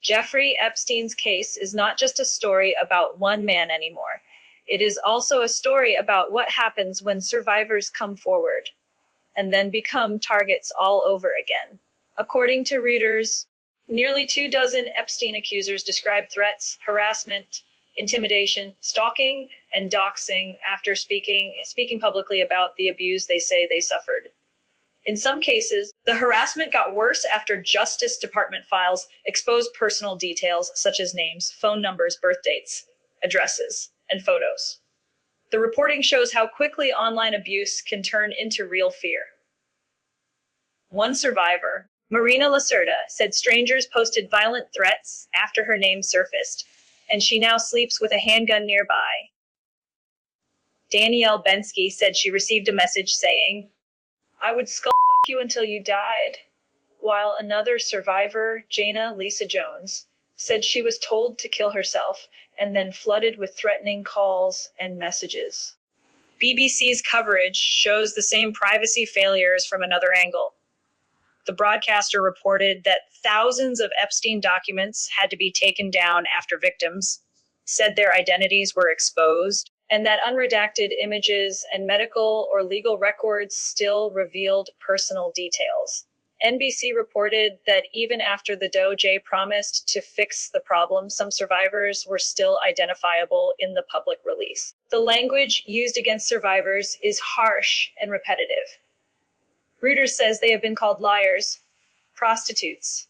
Jeffrey Epstein's case is not just a story about one man anymore. It is also a story about what happens when survivors come forward and then become targets all over again. According to Reuters, nearly 24 Epstein accusers described threats, harassment, intimidation, stalking, and doxing after speaking publicly about the abuse they say they suffered. In some cases, the harassment got worse after Justice Department files exposed personal details such as names, phone numbers, birth dates, addresses, and photos. The reporting shows how quickly online abuse can turn into real fear. One survivor, Marina Lacerda, said strangers posted violent threats after her name surfaced, and she now sleeps with a handgun nearby. Danielle Bensky said she received a message saying, "I would skull fuck you until you died," while another survivor, Jana Lisa Jones, said she was told to kill herself and then flooded with threatening calls and messages. BBC's coverage shows the same privacy failures from another angle. The broadcaster reported that thousands of Epstein documents had to be taken down after victims said their identities were exposed, and that unredacted images and medical or legal records still revealed personal details. NBC reported that even after the DOJ promised to fix the problem, some survivors were still identifiable in the public release. The language used against survivors is harsh and repetitive. Reuters says they have been called liars, prostitutes,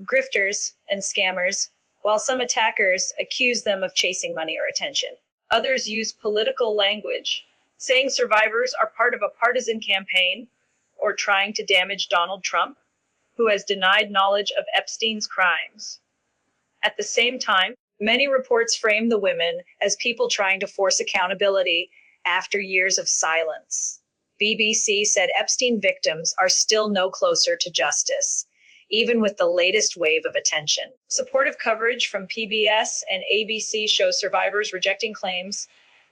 grifters, and scammers, while some attackers accuse them of chasing money or attention. Others use political language, saying survivors are part of a partisan campaign or trying to damage Donald Trump, who has denied knowledge of Epstein's crimes. At the same time, many reports frame the women as people trying to force accountability after years of silence. BBC said Epstein victims are still no closer to justice, even with the latest wave of attention. Supportive coverage from PBS and ABC shows survivors rejecting claims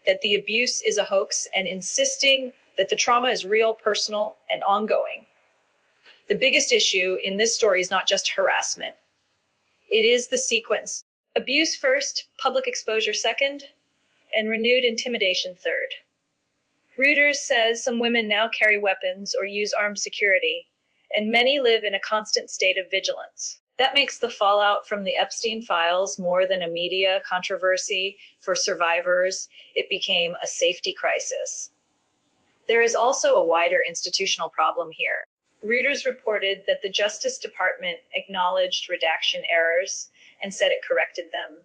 that the abuse is a hoax and insisting that the trauma is real, personal, and ongoing. The biggest issue in this story is not just harassment. It is the sequence. Abuse first, public exposure second, and renewed intimidation third. Reuters says some women now carry weapons or use armed security, and many live in a constant state of vigilance. That makes the fallout from the Epstein files more than a media controversy for survivors. It became a safety crisis. There is also a wider institutional problem here. Reuters reported that the Justice Department acknowledged redaction errors and said it corrected them.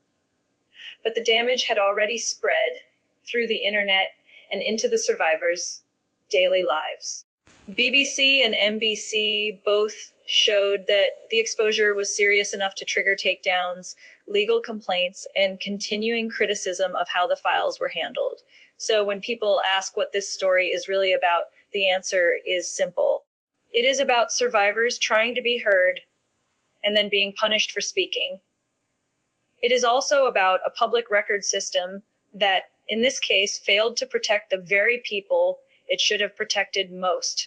But the damage had already spread through the internet and into the survivors' daily lives. BBC and NBC both showed that the exposure was serious enough to trigger takedowns, legal complaints, and continuing criticism of how the files were handled. So when people ask what this story is really about, the answer is simple. It is about survivors trying to be heard and then being punished for speaking. It is also about a public record system that, in this case, failed to protect the very people it should have protected most.